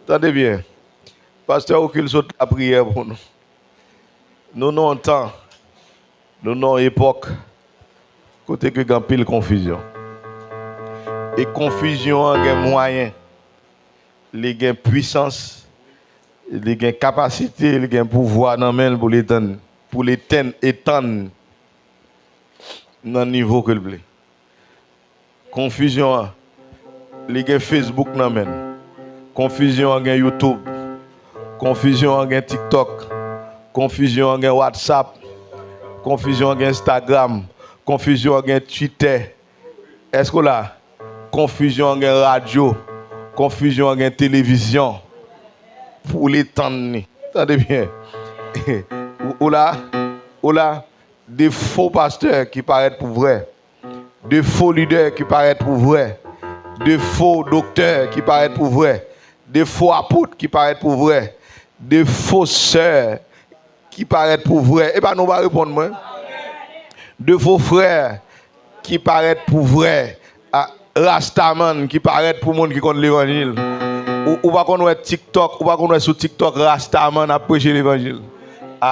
Attendez bien. Pasteur Ocule saute la prière pour nous. Nous avons un temps, nous avons une époque, côté que il y a pile confusion. Et confusion, il y a moyen, il y a puissance, il y a capacité, il y a pouvoir dans le pour l'éteindre, étendre dans le niveau que le plaît. Confusion, il y a Facebook dans le confusion, il y a YouTube. Confusion en TikTok, confusion en WhatsApp, confusion en Instagram, confusion en Twitter. Est-ce que là, confusion en radio, confusion en télévision pour les temps. Attendez bien. Ou là, des faux pasteurs qui paraissent pour vrai, des faux leaders qui paraissent pour vrai, des faux docteurs qui paraissent pour vrai, des faux apôtres qui paraissent pour vrai. Des faux sœurs qui paraissent pour vrai. Et bien, nous allons répondre, moi. De faux frères qui paraissent pour vrai. Rastaman qui paraissent pour monde qui connaît l'évangile. Ou pas qu'on ait TikTok, ou pas qu'on ait sur TikTok Rastaman à prêcher l'évangile.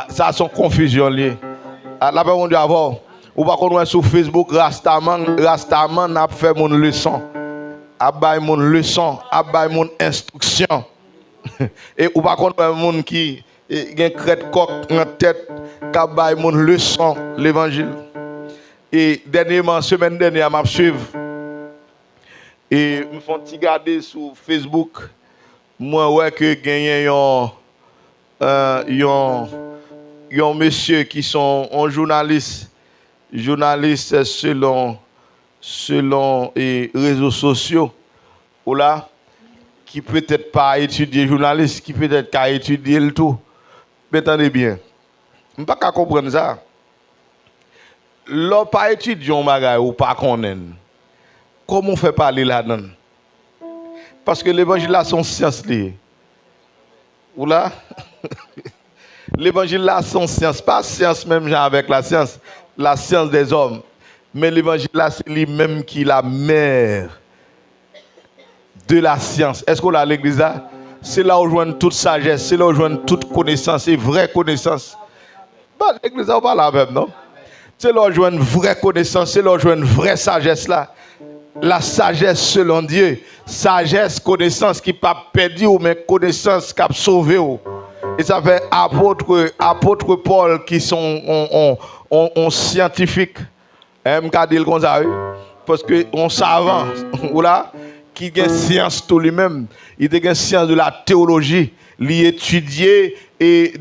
Ça, c'est une confusion liée. La personne dit avant, ou pas qu'on ait sur Facebook Rastaman a fait mon leçon. A bail mon leçon, a bail mon instruction. Et ou pas contre un monde qui a crête coq en tête qui a mon leçon l'évangile. Et dernièrement, semaine dernière, je suivi et me font regarder sur Facebook. Moi ouais que gagné un monsieur qui sont un journaliste selon les réseaux sociaux ou là qui peut-être pas étudier journaliste, qui peut-être pas étudier le tout. Mais attendez bien. Je ne peux pas comprendre ça. L'on pas étudier un bagage ou pas connaître. Comment on fait parler là-dedans? Parce que l'évangile là son science liée. Ou là l'évangile là son science, pas science même genre avec la science des hommes. Mais l'évangile là c'est lui-même qui est la mère de la science. Est-ce qu'on a l'église là? C'est là où on joue toute sagesse, c'est là où on joue toute connaissance et vraie connaissance. Bah, l'église là, on parle la même, non? C'est là où on joue une vraie connaissance, c'est là où on joue une vraie sagesse là. La sagesse selon Dieu. Sagesse, connaissance qui pas perdu ou mais connaissance qui a sauvé. Et ça fait apôtre Paul qui sont scientifiques. Parce que on savant, ou là, qui a science tout lui-même, il a science de la théologie, il étudié et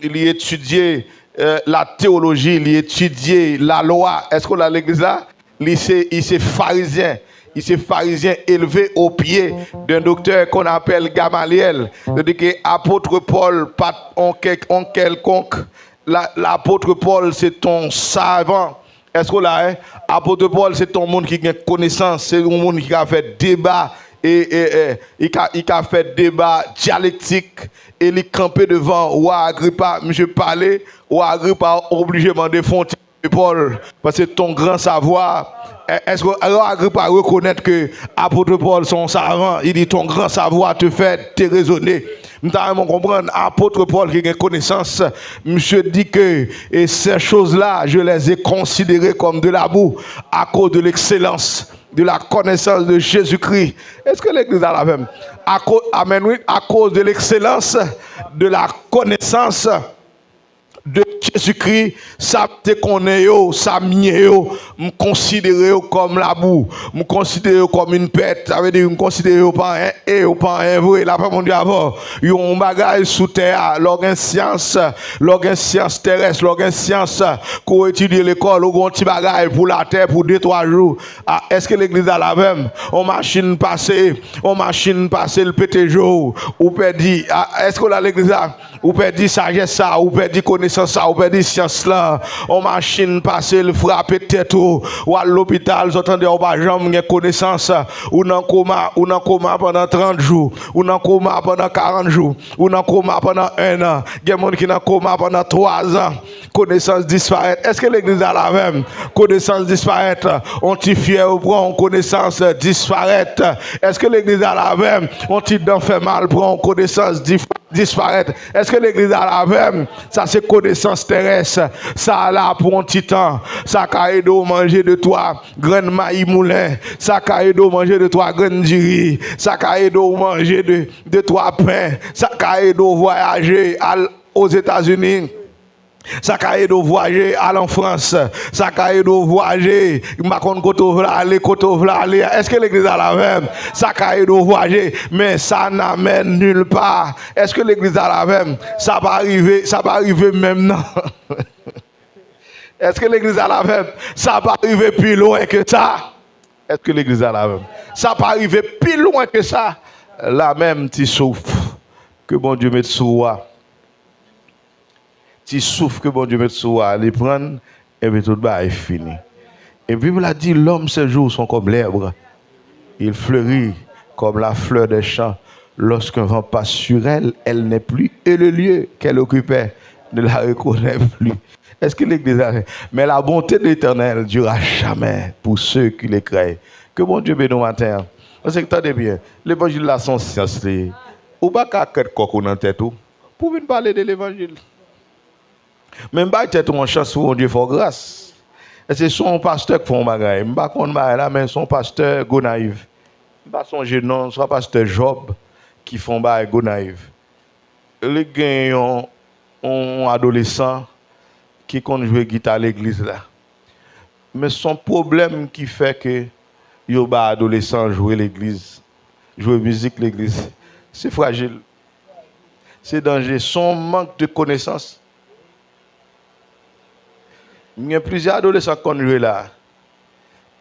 il étudié la théologie, il étudié la loi. Est-ce qu'on a l'église là? Il s'est pharisien. Il s'est pharisien élevé au pied d'un docteur qu'on appelle Gamaliel. C'est-à-dire que l'apôtre Paul, pas en quelconque. L'apôtre Paul, c'est ton savant. Est-ce qu'on l'a? Hein? Apôtre Paul, c'est ton monde qui a connaissance, c'est un monde qui a fait débat et il a fait débat dialectique et il campé devant Roi Agrippa, monsieur parler, Roi Agrippa obligé de demander fonte Paul parce que ton grand savoir. Est-ce que Roi Agrippa reconnaît que apôtre Paul son savant, il dit ton grand savoir te fait te raisonner. Nous devons comprendre, apôtre Paul qui a connaissance, monsieur dit que et ces choses-là, je les ai considérées comme de la boue à cause de l'excellence, de la connaissance de Jésus-Christ. Est-ce que l'église a la même? Amen, oui, à cause de l'excellence, de la connaissance de Jésus-Christ, ça te connaît, ça me considère comme la boue, me considère comme une pète, ça veut dire me considère pas un et pas un vrai. La femme dit avant, il y a un bagage sous terre, l'organe science terrestre, l'organe science qu'on étudie l'école, ou un petit bagage pour la terre pour 2-3 jours. Ah, est-ce que l'église a la même? On machine passée le pété jour, ou perdu, est-ce que l'église a, ou perdu sagesse ça, ou perdu connaissance ça, ou perdu science là, on machine passer le frapper tête ou à l'hôpital, vous entendez, on va jamais connaissance, ou dans coma pendant 30 jours, ou dans coma pendant 40 jours, ou dans coma pendant 1 an, il y a des gens qui sont dans coma pendant 3 ans, connaissance disparaît. Est-ce que l'église a la même? Connaissance disparaît. On t'y fier ou prend connaissance disparaît. Est-ce que l'église a la même? On t'y d'en fait mal prend connaissance disparaît. Est-ce que l'église a la même? Ça c'est connaissance terrestre. Ça là pour un petit temps. Ça caille d'eau manger de toi, graine maïs moulin. Ça caille d'eau manger de toi, graine du riz. Ça caille d'eau manger de toi pain. Ça caille d'eau voyager aux États-Unis. Ça caille de voyager en France, ça caille de voyager, est-ce que l'église a la même? Ça caille de voyager, mais ça n'amène nulle part. Est-ce que l'église a la même? Ça va arriver même non. Est-ce que l'église a la même? Ça va arriver plus loin que ça. Est-ce que l'église a la même? Ça va arriver plus loin que ça. La même, tu souffres. Que bon Dieu mette sur toi. Tu souffres que bon Dieu mette sur toi. Les prendre, et puis tout le est fini. Et puis il a dit, l'homme, ses jours sont comme l'herbe. Il fleurit comme la fleur des champs. Lorsqu'un vent passe sur elle, elle n'est plus. Et le lieu qu'elle occupait ne la reconnaît plus. Est-ce que l'église a... Mais la bonté de l'Éternel durera jamais pour ceux qui les craignent. Que bon Dieu bénisse matin. Parce que attendez bien, l'évangile là son science. Ou pas qu'à quelque coco dans tête ou pour venir parler de l'évangile. Même pas tête en chance pour Dieu fort grâce. Et c'est son pasteur qui font bagaille. Je pas contre là mais son pasteur go naïf. Pas son non, soit pasteur Job qui font bagaille go naïf. Les gagnants un adolescent qui compte jouer guitare à l'église là. Mais son problème qui fait que yo ba adolescent jouer l'église, jouer musique l'église, c'est fragile. C'est dangereux, son manque de connaissances. Il y a plusieurs adolescents qui ont joué là.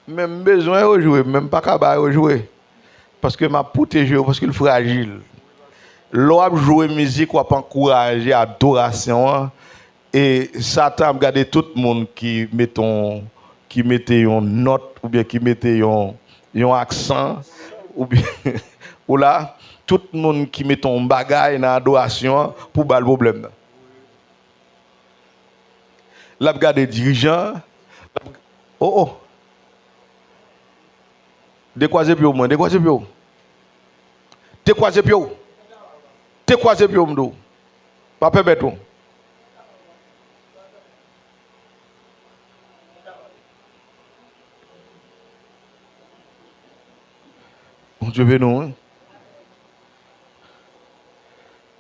Même besoin de jouer, même pas capable de jouer. Parce que m'a protégé, parce qu'il est fragile. L'on jouer musique, on encourager adoration. Et Satan a regardé tout le monde qui mettait une note, ou bien qui mettait un accent, ou bien ou là, tout le monde qui met un bagage dans l'adoration pour battre le problème. Là, regardez les dirigeants. Oh. Décroisez pied au moins, décroisez pied au. Décroisez pied au. Décroisez pied au. Pas permettre tout. Bon Dieu veut nous.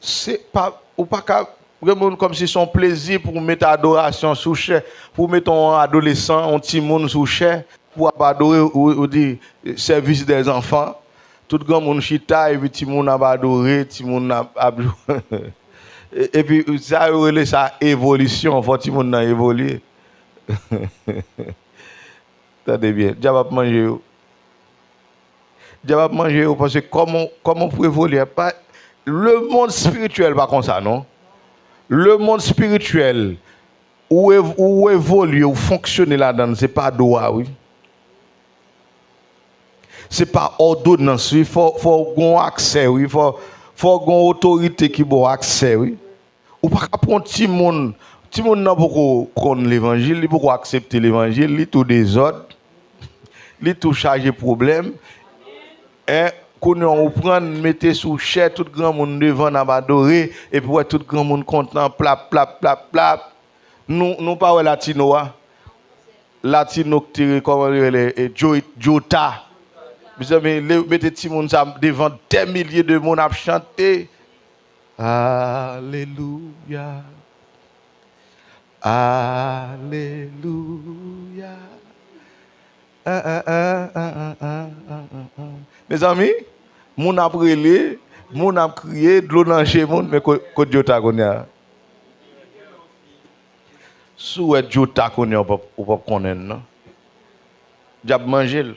C'est pas ou pas comme si son plaisir pour mettre adoration sous chair, pour mettre un adolescent, un petit monde sous chair, pour adorer ou dire service des enfants. Tout le monde chita et puis petit monde a adoré, petit monde a et puis ça relève sa évolution, faut petit monde a évolué. Attendez bien, diable manger. Diable manger parce que comment pour évoluer pas le monde spirituel pas comme ça non. Le monde spirituel où évoluer ou fonctionner là-dedans c'est pas droit oui. C'est pas ordonnance, il faut avoir accès, il faut avoir autorité qui a accès. Oui. Ou pas prendre petit monde n'a pas connaître l'évangile, il peut accepter l'évangile, il tout désordre, il tout chargé problème. Et quand on prend, mettez sous chair, tout grand monde devant n'a adorer, et puis tout grand monde content, plap. Nous pas latino, latino qui comment les Jota. Vous avez mettez tout le monde devant des milliers de monde à chanter. Alléluia. Alléluia. Mes amis, mon a brûlé, mon a crié, de l'eau dans chez mon, mais que Dieu t'a connu. Souhait Dieu t'a connu, on peut connaître, non? Diable manger.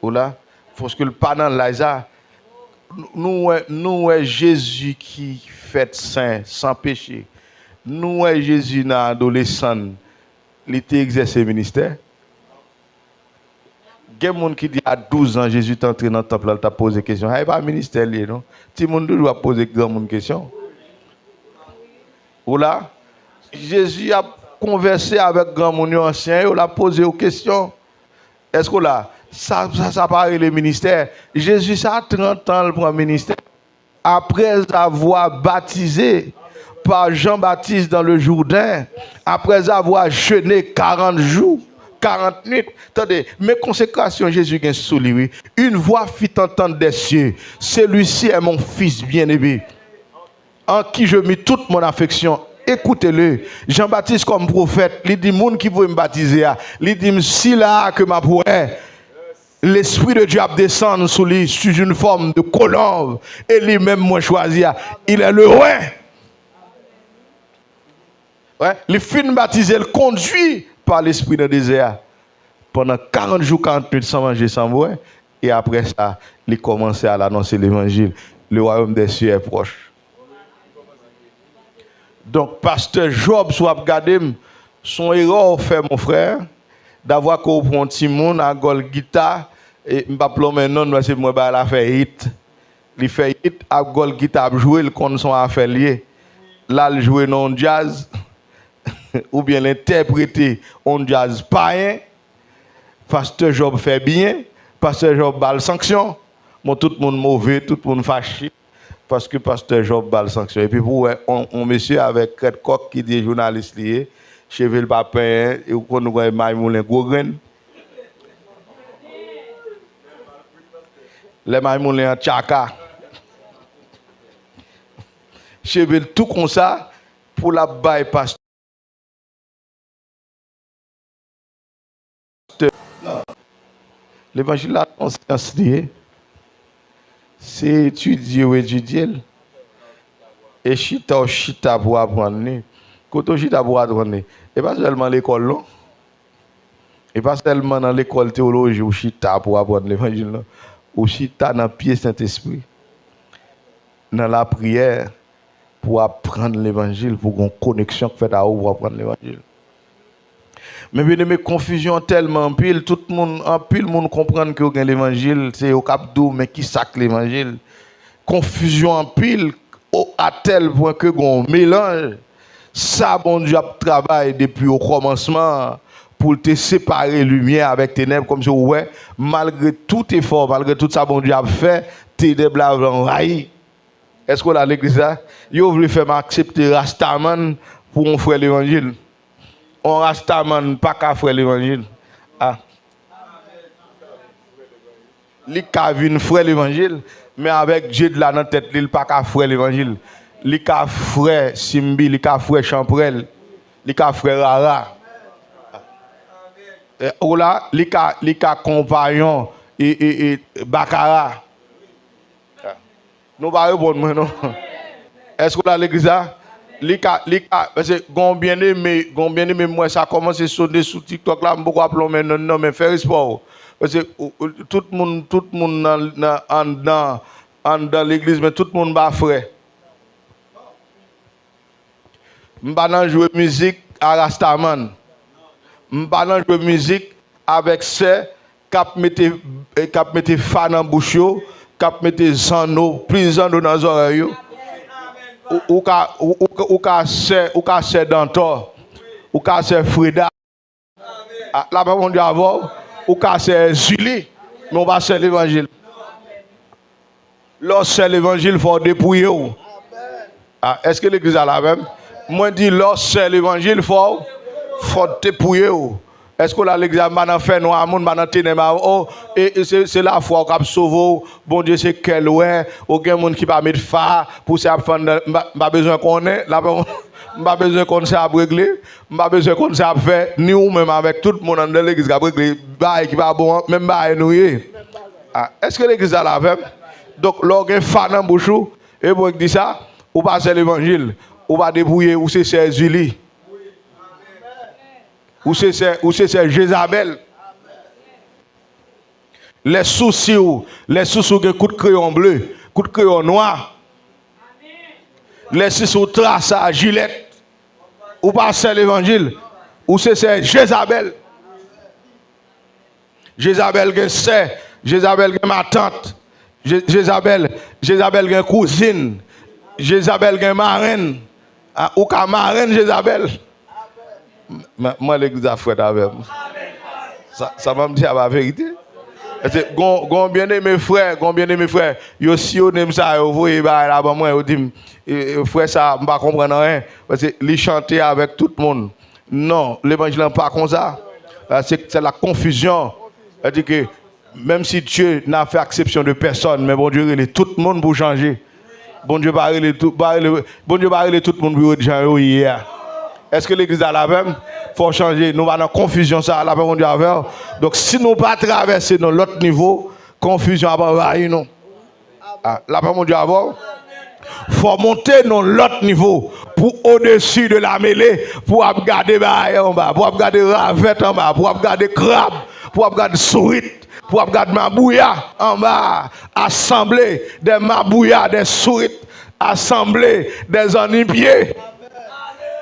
Ou là, parce que le pendant là, nous est Jésus qui fait saint, sans péché. Nous est Jésus dans l'adolescent, il était exercé ministère. Il y a des gens qui disent à 12 ans, Jésus est entré dans le temple, il t'a posé des questions. Il n'y a pas de ministère, non? Tout le monde doit poser des questions. Ou là, Jésus a conversé avec grand monde ancien, il a posé aux questions. Est-ce que là, ça paraît le ministère? Jésus, ça a 30 ans pour un ministère. Après avoir baptisé par Jean-Baptiste dans le Jourdain, après avoir jeûné 40 jours, 40 nuits. Attendez, mes consécrations, Jésus est sous lui. Une voix fit entendre des cieux. Celui-ci est mon fils bien-aimé, en qui je mis toute mon affection. Écoutez-le. Jean-Baptiste comme prophète, il dit, moun qui veut me baptiser, il dit, si là que ma pourrait, l'Esprit de Dieu descend sous lui, sous une forme de colombe, et lui-même moi choisi, il est le roi. Ouais. Les fins baptisés, le conduit par l'Esprit dans le désert. Pendant 40 jours, 40 nuits sans manger, sans boire. Et après ça, il commençait à l'annoncer l'évangile. Le royaume des cieux est proche. Donc, pasteur Job, soit regardé, son erreur fait mon frère, d'avoir compris un petit monde à Golgotha, et je ne sais pas maintenant, parce que moi, il a fait hit. Il fait hit à Golgotha, il joue, il connaît son affaire lié. Là, il joue non jazz, ou bien l'interpréter en jazz païen. Pasteur Job fait bien, pasteur Job bat la sanction. Bon, tout le monde mauvais, tout le monde fâché. Parce que pasteur Job bat la sanction. Et puis pour un monsieur avec Red Coq qui dit journaliste lié, cheveux le papin, et on nous voit Maïmoulin Gogren. Les Maïmoulin Tchaka. Cheveux tout comme ça pour la baille pasteur. L'évangile là, on s'est enseigné. C'est étudier ou étudier. Et chita pour apprendre. Quand on chita pour apprendre, et pas seulement l'école, non? Et pas seulement dans l'école théologie ou chita pour apprendre l'évangile, ou chita dans le pied Saint-Esprit, dans la prière pour apprendre l'évangile, pour une connexion faite à vous pour apprendre l'évangile. Mais bien mes confusion tellement pile, tout le monde, en pile monde comprend que l'évangile, c'est au cap d'eau, mais qui sac l'évangile? Confusion en pile, à tel point que on mélange. Ça, bon Dieu travaille depuis au commencement pour te séparer lumière avec ténèbres, comme ça, ouais, malgré tout effort, malgré tout ça, bon Dieu a fait, ténèbres là envahi. Est-ce qu'on a l'église là? Ils voulu faire m'accepter Rastaman pour mon frère l'évangile. On Rastaman pas qu'à faire l'évangile. Ah. Li ka vin frère l'évangile, mais avec Dieu de la dans tête, il pas qu'à faire l'évangile. Li ka frère Simbi, li ka frère Champrel, li ka frère Rara. Ou là, li ka compagnon et Bakara. Nous pas répondre non. Est-ce que là l'église là? Parce que combien de moi ça commence à sonner sur TikTok là, beaucoup appelons maintenant non mais faire sport. Parce que tout le monde dans l'église, mais tout le monde va frère. M'pas jouer musique à Rastaman. M'pas jouer musique avec ceux qui mettent fan en bouche, qui mettent zano, prison dans les oreilles. Ou ka se Dantor, ou ka se Frida. La parole de Dieu ou ka se Julie, mais on va se l'évangile. Lorsque l'évangile, il faut dépouiller. Est-ce que l'église a la même? Moi, je dis, lorsque l'évangile, il faut dépouiller. Est-ce que l'église a fait noir, et c'est la foi qui a sauvé. Bon Dieu, c'est quel ouais, aucun monde qui va mettre phare pour ça, pas besoin qu'on ait, pas besoin qu'on ça régler, pas besoin qu'on ça faire, ni ou même avec tout le monde dans l'église qui a réglé, qui va bon, même pas nous. Est-ce que l'église a la même? Donc, lorsqu'un fan en bouche, et vous dites ça, ou pas c'est l'évangile, ou pas débrouiller, ou c'est Julie. Ou c'est Jézabel. Les soucis que coup de crayon bleu, coup de crayon noir. Les soucis trace à Gillette. Ou pas c'est l'évangile. Ou c'est Jézabel. Jézabel est ma tante. Jézabel est cousine. Jézabel est marraine. Ou qu'à marraine Jézabel. Moi, l'église a fait avec moi. Ça m'a dit la vérité. Gon bien aimé frère, yo si on aime ça, yo voyez là bas moi, yo dit frère ça pas comprendre rien parce que li chanter avec tout le monde. Non, l'évangile n'est pas comme ça. C'est la confusion. C'est-à-dire que même si Dieu n'a fait exception de personne, mais bon Dieu il est tout le monde pour changer. Bon Dieu barre tout le monde pour changer hier. Est-ce que l'église a la même? Faut changer. Nous avons une confusion ça la même Dieu avec. Donc si nous pas traverser dans l'autre niveau, confusion va envahir nous. La même Dieu avec. Faut monter dans l'autre niveau pour au-dessus de la mêlée, pour regarder en bas, pour regarder ravette en bas, pour regarder crabe, pour regarder souris, pour regarder mabouya en bas, assembler des mabouya, des souris, assembler des enipiers.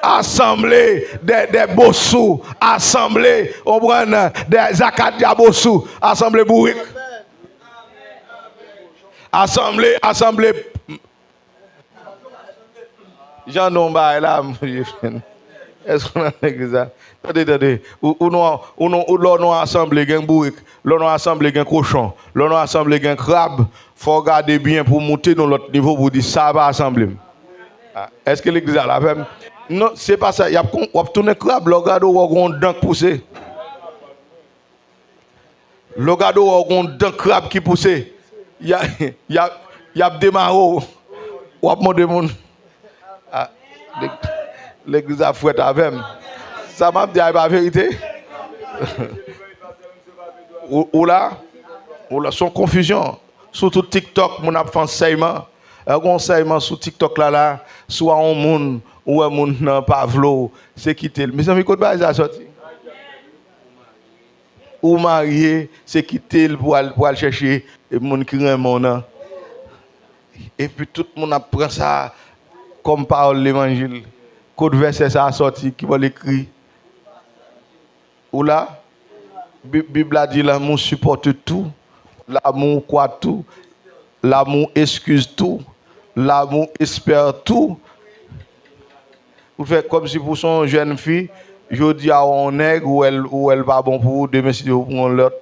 Assembler des bossous, assembler des acadia bossous, assembler bourrique, assembler. Jean Nomba est là. Est-ce qu'on a ça? Attendez. Ou l'on a assemblé un bourrique, l'on a assemblé un cochon, l'on a assemblé un crabe. Il faut regarder bien pour monter dans l'autre niveau pour dire ça va assembler. Est-ce que l'église a la même? Non, c'est pas ça. Il y a tourné crabe, le gars où on dent poussé. Le gars où on dent crabe qui poussé. Il y a des marauds. Ou a demandé mon l'église a fouetté avec. Ça m'a dit la vérité. Ou là, son confusion. Surtout TikTok, mon a fait enseignement. Un enseignement sur TikTok là, soit un monde ou un monde non Pavlo, c'est quitter. Mais ça me coûte pas ça sorti. Ou marié, c'est quitter pour aller chercher et monde qui aime mon. Et puis tout le monde apprend ça comme parole l'évangile. Code verset ça sorti qui va l'écrire. Ou là, Bible a dit l'amour supporte tout, l'amour croit tout, l'amour excuse tout. L'amour espère tout. Vous faites comme si pour son jeune fille, je dis à un nègre ou elle va bon pour vous, demain si vous prenez l'autre.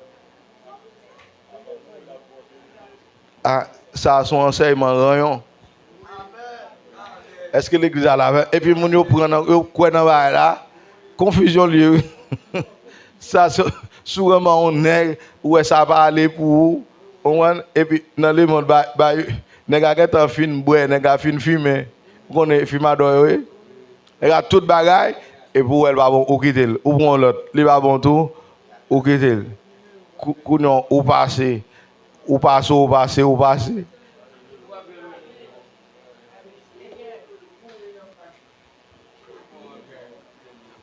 Ça a son enseignement rayon. Est-ce que l'église a la même? Et puis, mon prend là, confusion lieu. Ça, sûrement, on est où ça va aller pour vous. Et puis, dans le monde, nègre qui est fin boire, nègre fin fumer, on est fumador, nègre tout bagaille et pour elle va bon ou quitter, ou prend l'autre, il va bon tout ou quitter. Counon ou passer.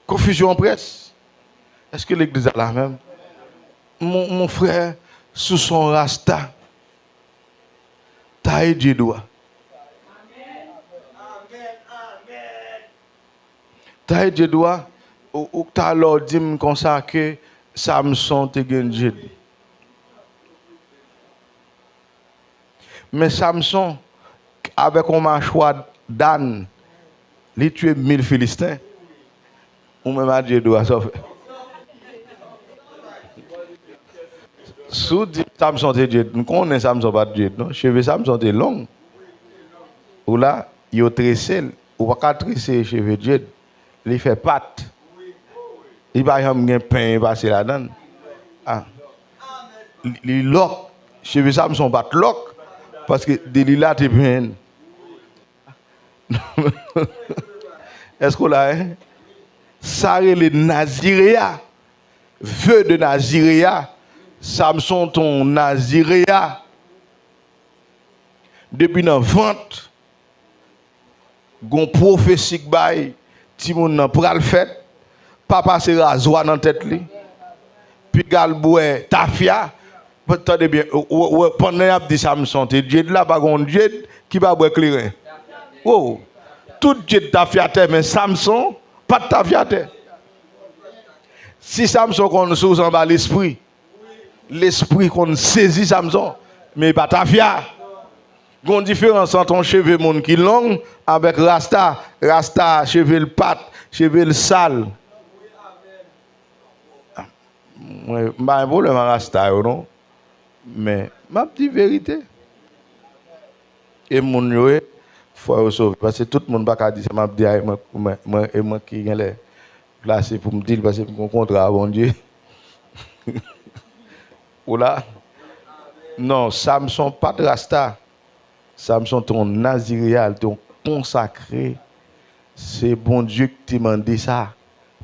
Confusion en presse. Est-ce que l'église a la même? Mon frère, sous son rasta, taille Dieu doigt. Taille Dieu doigt, ou t'as l'ordre dit comme ça que Samson te gagne Dieu. Mais Samson, avec un mâchoire d'âne, il tué 1000 Philistins. Ou même à Dieu doit ça fait. Sous dit Samson te Dieu, nous connaissons Samson pas Dieu, non? Cheveux Samson te long. Ou là, il a tressé, ou pas tresser cheveux Dieu, il fait pâte. Il va y avoir un pain passé là-dedans. Il lock, cheveux Samson pas lock parce que Delilah te bien. Est-ce qu'on l'a hein? Ça le Naziréa, vœu de Naziréa. Samson ton Naziréa. Depuis dans vente, gon prophétie bail, ti moun nan pral fait, papa se rasoir dans tête li. Puis gal boue tafia. Attendez bien, pendant y a dit Samson, te Dieu là pas gon Dieu qui va boire clairin. Oh, tout Dieu tafia mais Samson pas de tafia. Si Samson qu'on sous en bas l'esprit qu'on saisit Samson, mais pas tafia. Il y a une différence entre un cheveu moun qui long avec rasta. Rasta, cheveu le pat, cheveu le sale. Moi, je n'ai pas un problème avec rasta, non? Mais, ma petite vérité. Et mon yo, il faut sauver. Parce que tout le monde ne peut pas dire, m'a dit, moi qui est placé pour me dire, parce que mon contrat, bon Dieu. Ou là? Non, Samson, pas de rasta. Samson, ton naziréal, ton consacré. C'est bon Dieu qui t'a demandé ça.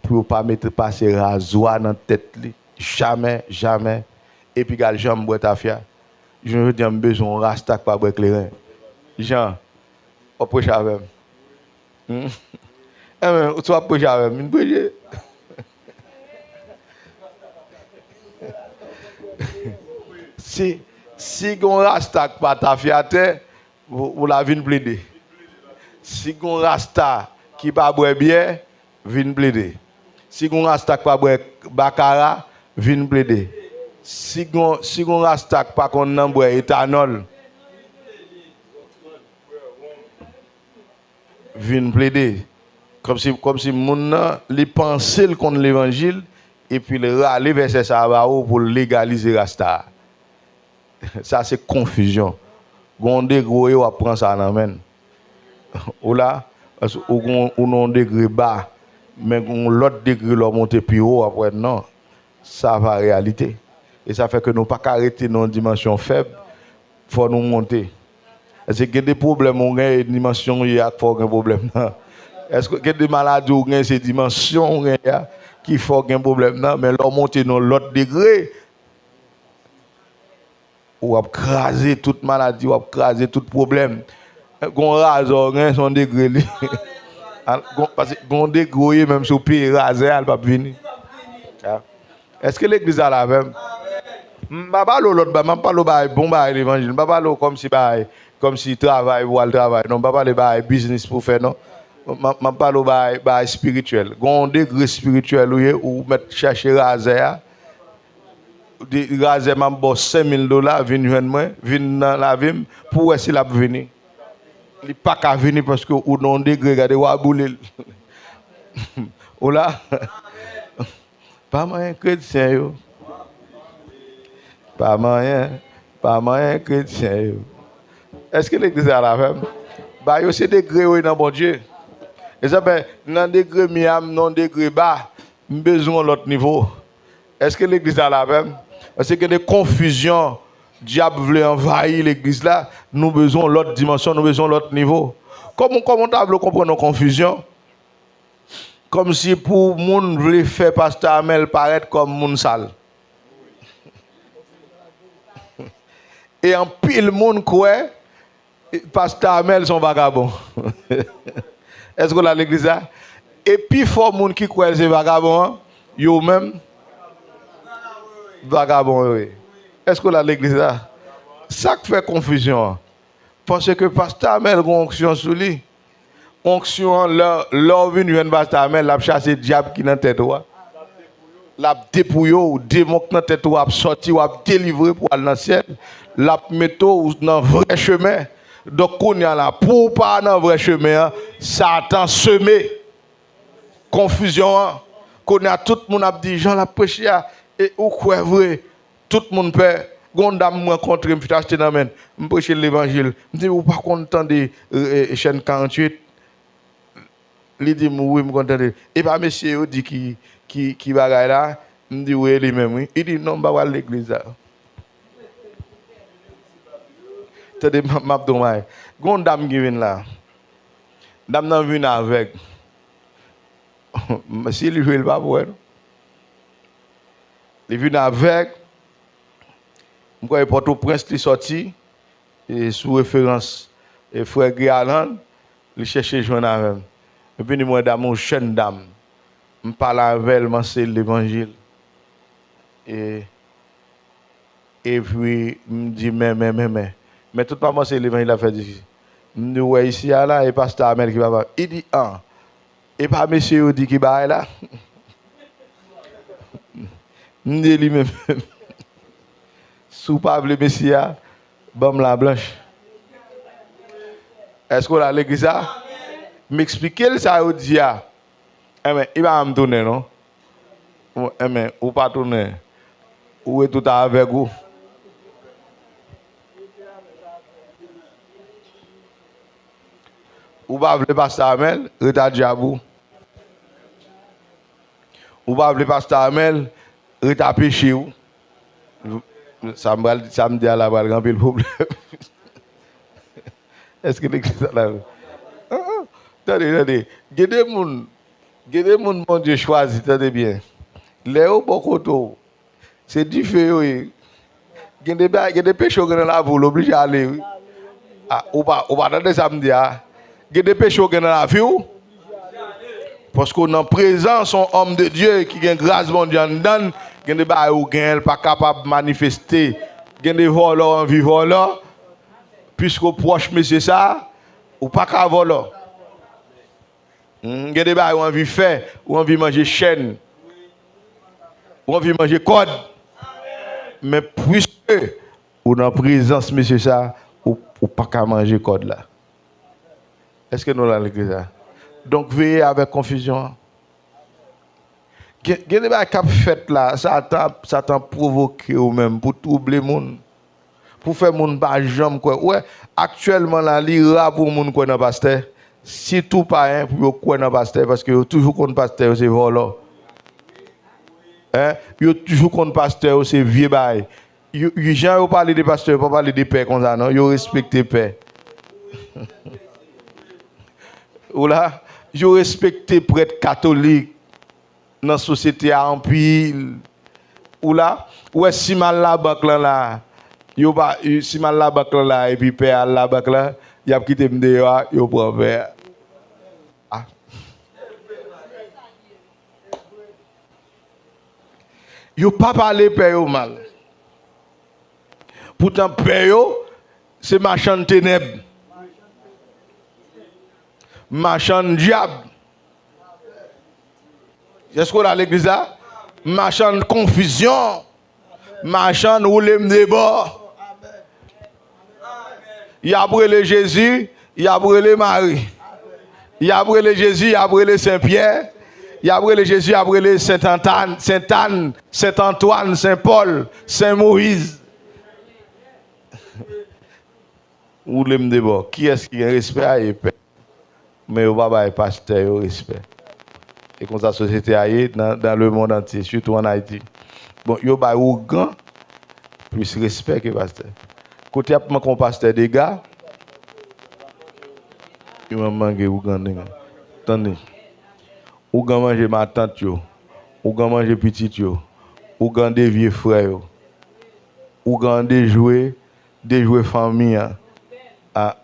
Pour ne pas mettre passer rasoir dans la tête. Jamais, jamais. Et puis, quand j'aime boire ta fia, je veux dire, j'ai besoin de rasta pour boire éclairé. Jean, on peut avec. Eh bien, tu vas prêcher avec une prêcher. Si on rasta pas ta fiaté, vous la vin plaider. Si on rasta qui pas boire bien, vin plaider. Si on rasta pas boire baccara, vin plaider. Si on rasta pas qu'on nan boire éthanol, vin plaider. Comme si moun nan li pensait contre l'évangile et puis le râler vers ça pour légaliser rasta. Ça c'est confusion. Gonde gros yo apprend ça nan men. Ou là ou non degré bas mais l'autre degré leur monter plus haut après non. Ça va réalité. Et ça fait que nous pas arrêter dans une dimension faible, faut nous monter. Est-ce qu'il y a des problèmes on gagne dimension il y a faut un problème non. Est-ce qu'il y a des maladies ou gagne ces dimensions qui faut un problème non mais leur monter dans l'autre degré ou a craser toute maladie, ou a craser tout problème. Gon raso gen son degré li. Parce que gon degré même sur pied raser elle pas venir. Est-ce que l'église a la même? M'pa l'autre ba, m'pa lo ba bon ba l'évangile, m'pa lo comme si travail ou al travail. Non, m'pa le ba business pour faire non. M'pa lo ba spirituel. Gon degré spirituel ou mettre chercher raser raser m'a boss $5,000 vinn joindre moi vinn dans la vie pour essayer la venir il pas qu'à venir parce que ou non degré regarder wa boule ou là pas moyen chrétien yo pas moyen chrétien yo est-ce que l'église a la même bah yo c'est degré oui dans bon Dieu et ça ben dans degré miam non degré bas besoin l'autre niveau est-ce que l'église a la même? Parce qu'il y a des confusions. Diable veut envahir l'église là. Nous besoin l'autre dimension, nous besoin l'autre niveau. Comment on comprend nos confusions? Comme si pour moun voulait faire pasteur Amel paraître comme moun sale. Et en pile monde quoi pasteur Amel sont vagabonds. Est-ce qu'on a l'église là? Et puis fort monde qui croit c'est vagabond, yo même vagabond, oui. Est-ce que l'église là? Ça fait confusion. Parce que pasteur Amel a une onction sur lui. Onction, l'or vient de pasteur Amel, l'a chassé le diable qui est dans la tête. L'a dépouillé ou démonte dans la tête, ou a sorti, ou a délivré pour aller dans le ciel. L'a mis dans le vrai chemin. Donc, on y a là, pour pas dans le vrai chemin, Satan semé. Confusion. Qu'on a tout le monde a dit, Jean l'a prêché. Et où quoi vrai, tout le monde peut. Gondam moi rencontré, me fait acheter dans men, me prêcher l'évangile. Me dit ou pas content de chaîne 48. Il dit oui, me content de. Et pas monsieur dit qui bagaille là, me dit oui lui même oui. Il dit non, pas à l'église là. Tendez m'a dommage. Gondam qui vient là. Dame nan vient avec. Si lui il pas pour. Il vient avec, je crois que Port-au-Prince est sorti, et sous référence, et frère Grialan, il cherchait joindre avec. Et puis, moi, une jeune dame, je parle avec elle, je l'évangile. Et puis, je me dis, mais tout le monde, c'est l'évangile a fait ici. Je me dis, ouais, ici, là, et pasteur Amel qui va voir. Il dit, ah, et pas monsieur dit qui va là. M'dé lui-même. Sous pas le Messia, bam la blanche. Est-ce qu'on a l'église ça? M'expliquer ça au dia. Eh mais il va me tourner non? Eh mais ou pas tourner. Ou est tout avec vous? Ou pas le pasteur Amel, reta diabou. Ou pas le pasteur Amel, reta péché ou. Ça me dit à la balle, grand pile problème. Est-ce que l'église est là? Attendez. Gardez mon mon Dieu choisi, attendez bien. Léo Bokoto, c'est du feu, oui. Il y a des péchés qui sont là, vous l'obligez à aller. Ou pas attendre samedi. Il y a des péchés qui sont là, vous. Parce qu'on est en présence, un homme de Dieu qui a une grâce mondiale dedans, il y a des choses qui ne pas capable de manifester. Il y a des voleurs en vie voleurs. Puisqu'on proche, monsieur ça, ou pas qu'à voler. Il y a des choses qui ont envie de faire, ou envie de manger chaîne, ou envie de manger code. Mais puisque ou dans la présence, monsieur ça, ou pas qu'à manger code là. Est-ce que nous l'avons l'église là? Donc veillez avec confusion. Il y a des choses qui fait là, ça t'a provoqué ou même pour troubler le monde. Pour faire mon pas jambe quoi. Ouais, actuellement là, l'ira pour mon quoi dans pasteur. Si tout pas hein pour quoi dans pasteur parce que toujours contre pasteur c'est volant. Hein? Yo toujours contre pasteur c'est vieux bail. Yo gens yo parler de pasteur, pas parler de père comme ça non, yo respecter père. Ou là, yo respecter prêtre catholique dans la société en pile. Ou là, ouais si mal la banque là. Yo pas si mal la banque là et puis père la banque là, y a quitté me dehors, yo prend père. Yo pas parler père yo mal. Pourtant père yo c'est marchand ténèbres. Marchand diable. Est-ce qu'on a l'église là? Marchand confusion. Marchand roulem de bord. Il a brûlé Jésus, il a brûlé Marie. Il a brûlé Jésus, il a brûlé Saint-Pierre. Il a brûlé Jésus, il a brûlé Saint-Anne, Saint-Antoine, Saint-Paul, Saint-Moïse. Roulem de bord. Qui est-ce qui a respect et paix? Mais au baba est pasteur au respect. Et comme ça, la société aille dans le monde entier, surtout en Haïti. Bon, yo ba ou grand, plus respect que pasteur. Côté à mon pasteur des gars, yo m'a mangé ou grand nèg. Attendez. Ou grand manger ma tante yo, ou grand manger petit yo, ou grand des vieux frères yo. Ou grand des jouer famille.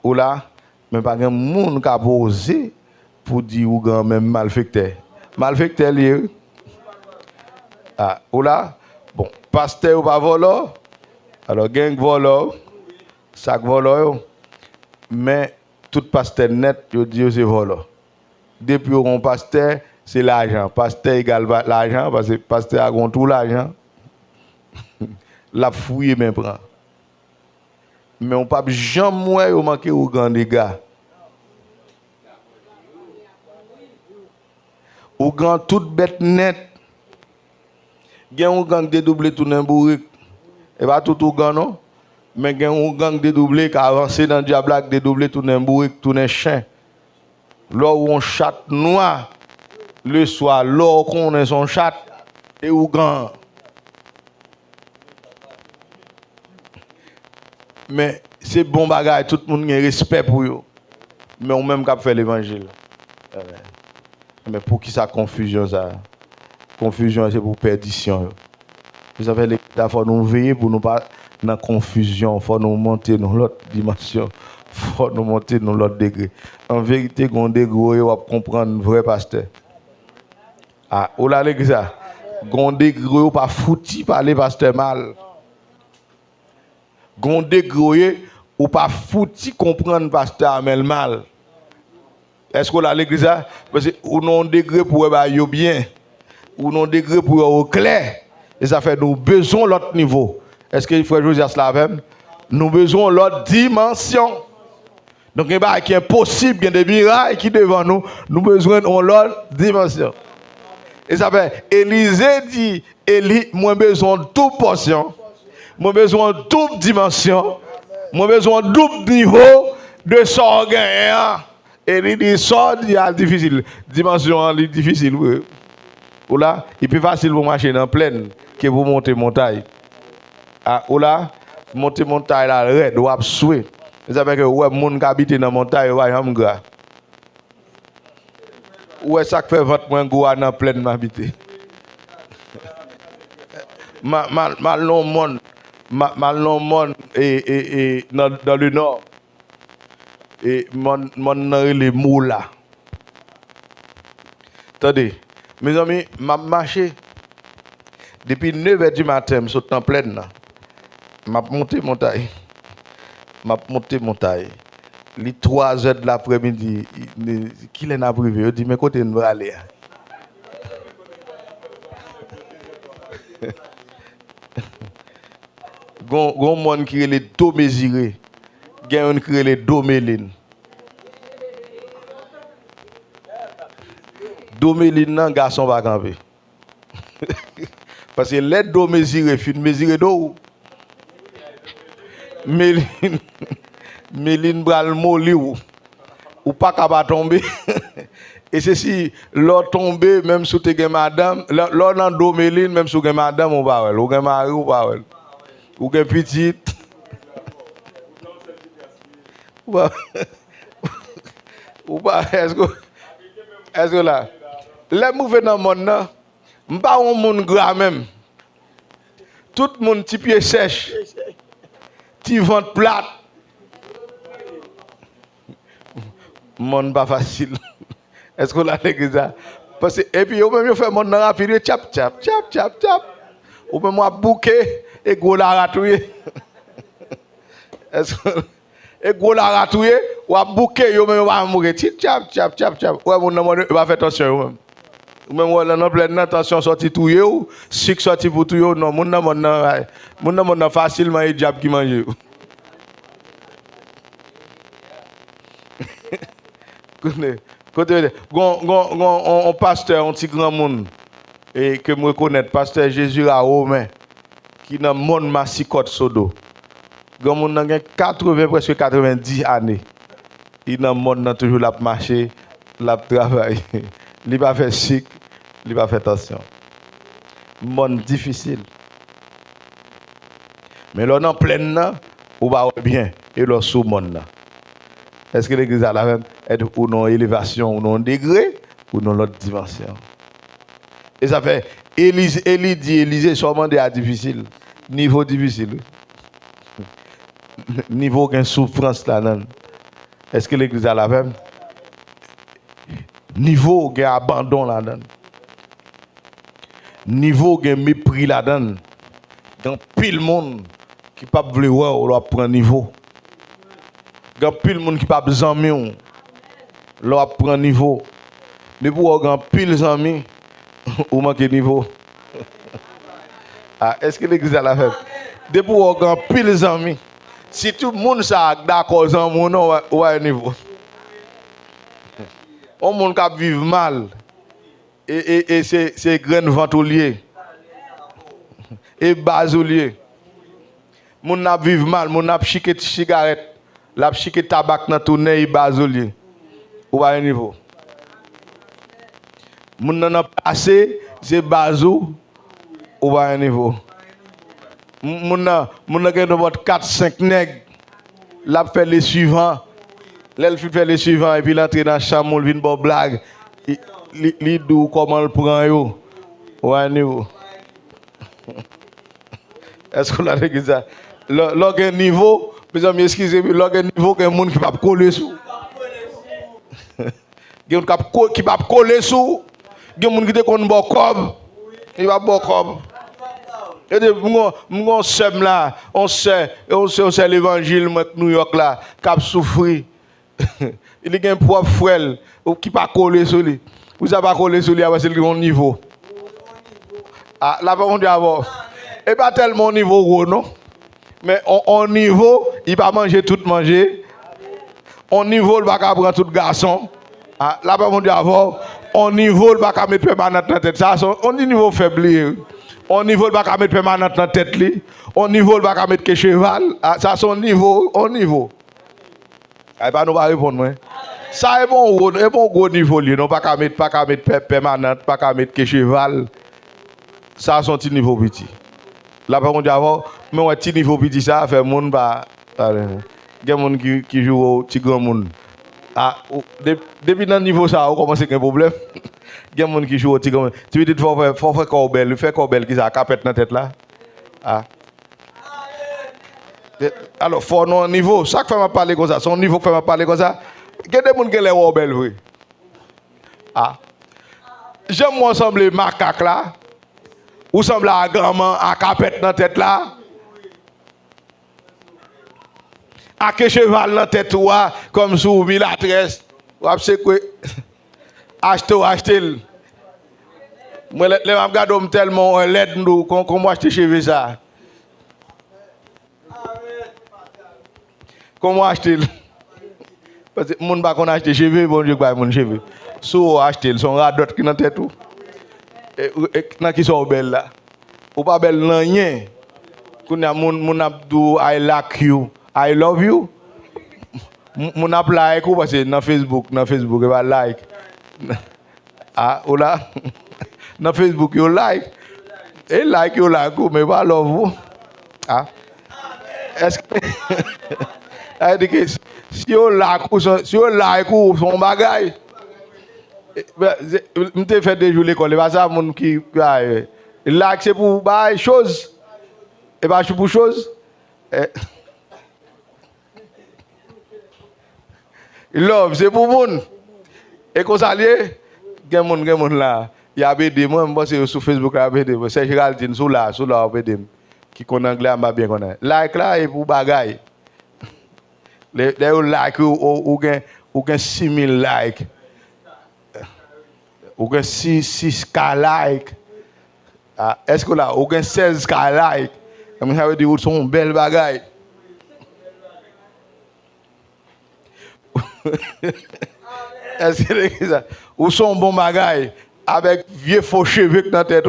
Ou là, mais pas grand monde qui a posé pour dire ou grand même malfecteur. Malfecteur lié. Ou là, bon, pasteur ou pas voleur. Alors gang voleur, sac voleur. Mais tout pasteur net, yo dit c'est voleur. Depuis on pasteur, c'est l'argent. Pasteur égale l'argent parce que pasteur a tout l'argent. La fouille même prend. Mais on pas jamais manquer au grand des gars. Ou grand toute bête net. Gen ou gang dédoublé tout nan bourrique. Et pas tout gang non. Mais gen ou gang dédoublé qui avancé dans diable dédoublé tout nan bourrique, tout nan chien. Là où on chat noir le soir, là qu'on est son chat et ou gang. Mais c'est bon bagage, tout le monde a respect pour eux. Mais on même qu'à faire l'évangile. Mais pour qui ça confusion ça? Confusion c'est pour perdition. Vous savez, il faut nous veiller pour nous pas dans confusion, il faut nous monter dans l'autre dimension, il faut nous monter dans l'autre degré. En vérité, quand on degré, on va comprendre vrai pasteur. Ou là l'église ça. Quand on degré, on pas fouti par les pasteurs mal. Quand on degré, on pas fouti comprendre pasteur mal. Est-ce qu'on a l'église ça? Parce que ou non degré pour yo bien, ou non degré pour au clair. Et ça fait nous besoin l'autre niveau. Est-ce que frère Josias là même? Nous besoin l'autre dimension. Donc, il y a qui est possible, il y a des miracles qui devant nous, nous besoin d'une autre dimension. Et ça fait, Élisée dit, Élie, moi besoin de toute portion, moi besoin de toute dimension, moi besoin de double niveau de son gain. Élie dit, ça, c'est difficile. Dimension, c'est difficile. Ou là, il est plus facile pour marcher dans la plaine que pour monter montagne. Ah, ou là, monter montagne, là, raide, ou absoué. Vous savez que ouais, moun qui habite dans la montagne, ouais, am gras. Ouais, ça fait votre moins goût dans plein m'habiter. Mal non monde et dans le nord. Et mon les moula. Attendez, mes amis, m'a marché depuis 9h du matin, je suis en pleine là. M'a monté montagne. Les 3h de l'après-midi, qui l'en a privé? Je dis, mais côté nous aller. Gon monde qui est les dos mesurés, gen qui est les dos méline. Dos méline nan garçon va camper. Parce que les dos mesurés fin mesurer dos. Méline bral molli ou pas capable tomber. Et ceci, l'autre tomber même sous te gen madame, l'autre dans dos méline même sous gen madame ou pas ou gen mari ou pas ou gen petite. Ou pas est-ce que là les mouvements dans le monde là, m'pas un monde gras même. Tout le monde petit pied sèche. Petit ventre plate. Monde pas facile. Est-ce que là l'église parce que et puis au même yo fait monde rapide chap. Ou même moi bouquet et gros la ratouiller. Est-ce que et gros la ratouiller ou a bouquet yo même va mourir chap. Ouais mon va faire attention même. Ou même ouais dans pleine attention sorti touyer ou sucre sorti pour touyer non mon facilement et diable qui mange. Côté on pasteur un petit grand monde et que me reconnaître pasteur Jésus à Romain qui dans monde massicote sodo grand monde dans 80 presque 90 années il dans monde toujours la marcher la travail il pas fait chic il pas fait attention monde difficile mais là dans pleine là ou va bien et là sous monde là. Est-ce que l'église a la même être ou non élévation ou non degré ou non l'autre dimension? Et ça fait Élie dit Élisée sûrement des difficile, niveau difficile. Niveau qu'une souffrance là-dedans. Est-ce que l'église a la même? Niveau qu'un abandon là-dedans. Niveau qu'un mépris là-dedans. Dans pile monde qui pas vouloir ou leur prendre niveau. Il y a pile de monde qui n'a pas besoin de amis. Là, prend niveau. Mais pour avoir pile d'amis, ou manque niveau. Ah, est-ce que l'église a la fait? Depuis pour avoir pile d'amis, si tout le monde est d'accord avec mon ou à un niveau. On monde qui vit mal. Et c'est graines ventoulier. Et basoulier. Mon n'a vivre mal, mon n'a chiqué cigarette. La chiqué tabac dans tout nez basolier ou à un niveau. Moun nan a passé c'est bazou ou à un niveau. Moun nan gen votre 4-5 nèg la fait les suivants. L'elle fait les suivants et puis l'entrée dans chambre vinn bon blague. Li dou comment le prend yo ou à un niveau. Est-ce que la l'église ça le niveau mes amis, excusez-moi, là, il y a un niveau qu'il y a un monde qui va coller sous. Il y a un monde qui va coller sous. Il y a un monde qui va bon cob. Il va bon cob. Et de mon sème là, on sait l'évangile de New York là, qui a souffert. Il y a un propre frère qui va coller sur lui. Vous n'avez pas collé sur lui parce qu'il y a un niveau. Ah, là, par contre, et pas tellement niveau gros, non? Mais au niveau, il va manger tout manger. On niveau le bac à prendre tout garçon. Ah, là, mon Dieu, avant, on niveau le bac à mettre permanent dans la tête. Ça, on dit niveau faible. On niveau le bac à mettre permanent dans la tête. On niveau le bac à mettre que cheval. Ah, ça, son niveau, on niveau. Ah, pas nous pas répondre, moi. Ça est bon gros niveau, non pas qu'à mettre permanent, pas qu'à mettre que cheval. Ça, son petit niveau petit. Là, par contre, avant, mais un petit niveau petit, ça fait monde pas. Il y a des gens qui jouent au petit grand monde. Ah, depuis dans le niveau ça, on commence à avoir un problème. Il y a des gens qui jouent au petit grand monde. Tu veux dire, il faut faire corbel, il fait corbel qui ça, capette dans la tête là. Ah. Alors, il faut un niveau, chaque fois que je parle comme ça, son niveau que je parle comme ça, il y a des gens qui ont les corbel, oui. Ah. J'aime moi sembler macaque là, ou sembler à grand-maman, à capette dans la tête là. À que cheval dans la tête, comme sous milatresse. Ou c'est quoi? Acheter. Moi, les gens regardent tellement l'aide nous, comment acheter cheveux ça? Comment acheter? Parce que les gens ne peuvent pas acheter cheveux, bon Dieu, pas mon cheveux. So acheter, ils sont radot qui dans la tête. Et qui sont belles là. Ou pas belles non rien. Quand mon abdou I like you. I love you. Mon app like ou parce que dans Facebook, il va like. Ah, ou là, dans Facebook, il like. Et like, you like, mais pas love vous. Ah. Est-ce que si on like ou son bagage, je me fait des jours l'école, c'est ça mon qui like c'est pour des choses. Et pas pour chose. Love, c'est pour moun. Et qu'on s'allie, il y a des gens là. Il y a des gens, moi, je suis sur Facebook, il y a des gens. C'est Géraldine, sous là, il y a des gens qui connaissent anglais, je bien connaître. Like là, et pour bagaille. Les like, ou gen 6000 likes. Ou gen 6K like. Est-ce que là, ou gen 16K like. Ça veut dire que sont belles bagailles. Est-ce que c'est ça? Ou sont bons bagailles avec vieux faux cheveux dans la tête,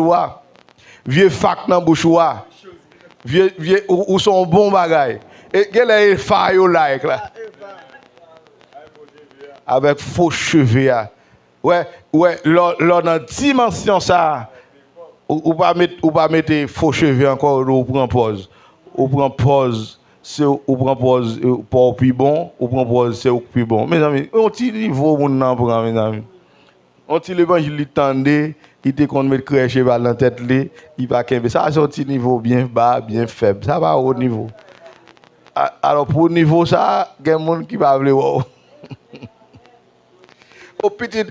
vieux fac dans la bouche, ou sont bons bagailles. Et quel est le fire like là? Avec faux cheveux. Ouais, dans la dimension ça, ou pas mettre faux cheveux encore, ou prend pause. Ou prend pause. C'est ou prend pause pour plus bon, ou prend pause c'est plus bon. Mes amis, on petit niveau mon nan prend mes amis. On petit l'évangile tendait, il te qu'on mettre crèche cheval dans tête li, il va kembe. Ça c'est un petit niveau bien bas, bien faible. Ça va au niveau. Alors pour niveau ça, il y a des gens qui va vle wow. Au petit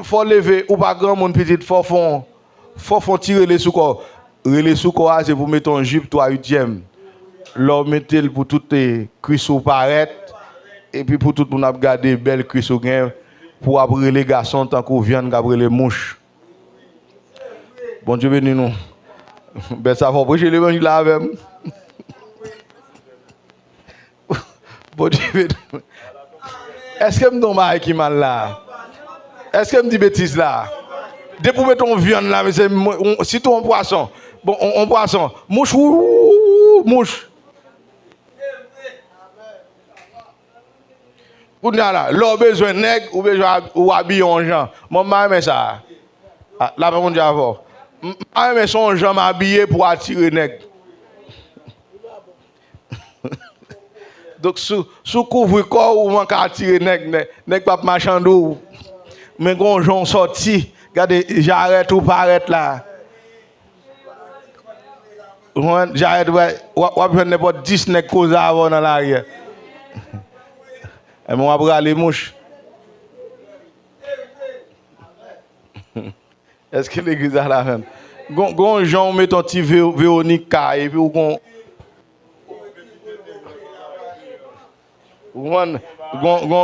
faut lever ou pas grand monde petit faut tirer les sous corps. Les sous corps c'est pour mettre un jupe 3/8e. L'homme mettez pour toutes les cuisses paraître et puis pour tout le monde garder belle cuisse pour après les garçons tant qu'on viande après les mouches. Bon Dieu béni nous. Ben ça faut prêcher l'évangile là avec. Bon Dieu béni. Est-ce que me donne qui mal là? Est-ce que me dit bêtise là? Depuis mettre ton viande là, mais c'est si tu un poisson. Bon on poisson, mouche mouche. Pour nous là, l'on besoin de nègre ou besoin ou habiller en gens. Moi mais ça. Là par contre avant. Moi mais son gens m'habiller pour attirer nègre. Donc sous couvre corps ou manque attirer nègre pas marchandou. Mais quand gens sorti, regardez j'arrête ou paraît là. J'arrête ou prendre n'importe 10 nègre cause avant dans l'arrière. Et moi, après les mouches. Est-ce que l'église a la même? Gon Jean met ton petit Véronique et puis gon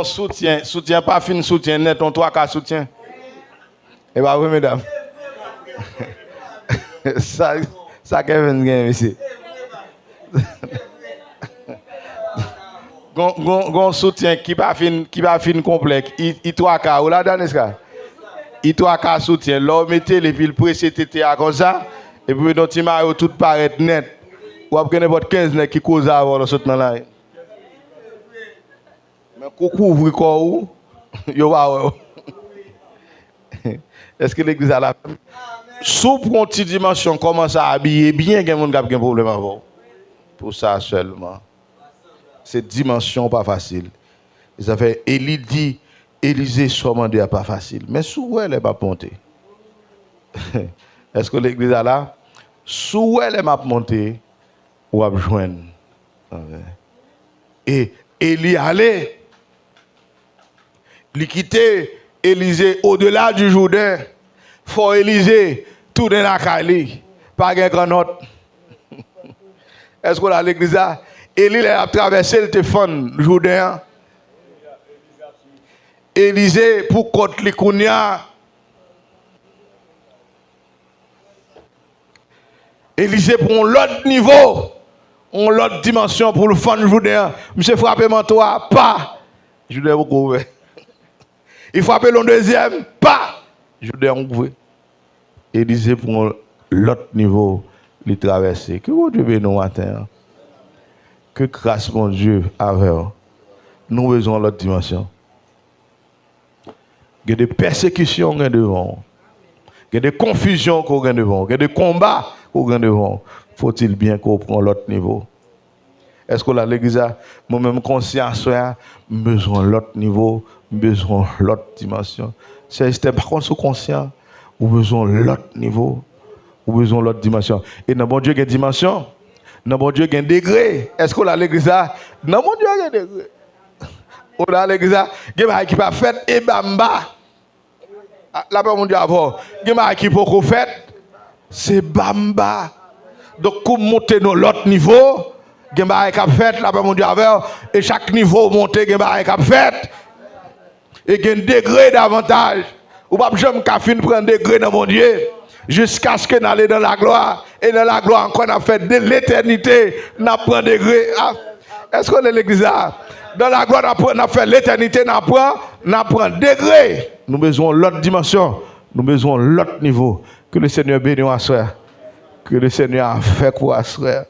soutien pas fin soutien net ton 3K soutien. Et bah oui mesdames. ça Kevin gagne ici. gon soutien qui pas fin complexe. Il 3K ou la dernière ça. Il 3K soutien. L'homme mettez les villes pressé TTA comme ça et puis donc il m'a tout paraître net. Ou après n'importe 15 nèg qui cause avant dans cette là. Mais coucou ouvre quoi ou yo va. Est-ce que l'église a la sous pour une petite dimension commence à habiller bien il y a monde qui a un problème avant. Pour ça seulement. Cette dimension pas facile. Ça fait Élie dit Élisée sommandé à pas facile. Mais sous elle est pas monté. Est-ce que l'église a là sous elle est pas monté ou a joindre. Et Élie allait il quittait Élisée au-delà du Jourdain. Faut Élisée tourner la Cali pas de grand autre. Est-ce que l'église a Élie a traversé le téléphone Jourdain. Élisée pour côte Likounia. Élisée pour l'autre niveau, l'autre dimension pour le fan Jourdain. Monsieur frappé toi pas. Jourdain beaucoup ouvert. Il frappe le deuxième pas. Jourdain ouvert. Élisée pour l'autre niveau, les traverser. Que vous Dieu bénisse matin. Que grâce mon Dieu avec nous besoin de l'autre dimension. Il y a des persécutions devant. Il y a des confusions qu'on a devant. Il y a des combats qu'on a devant. Faut-il bien qu'on prenne l'autre niveau? Est-ce que l'église a moi-même conscience, besoin de l'autre niveau, besoin de l'autre dimension? C'est par contre sous conscient, ou besoin de l'autre niveau, ou besoin de l'autre dimension. Et dans bon Dieu, il y a une dimension. Dans bon Dieu, il y a un degré. Est-ce que l'église a dans bon Dieu, il y a un degré. Ou dans l'église, il y a qui pas fait et bamba. Là, mon Dieu, avant, il y a qui pas fait, c'est bamba. Donc, pour monter dans l'autre niveau, il y a qui fait, là, mon Dieu, avant, et chaque niveau monter, il y a qui fait. Et il y a un degré d'avantage. Ou pas jamais qu'à fin prendre un degré dans mon Dieu. Jusqu'à ce que nous allions dans la gloire. Et dans la gloire, encore, on a fait de l'éternité, on a pris un degré. Est-ce qu'on est l'église là? Dans la gloire, on a fait l'éternité, on prend un degré. Nous avons besoin de l'autre dimension. Nous avons besoin de l'autre niveau. Que le Seigneur bénisse à soi. Que le Seigneur a fait quoi à soi.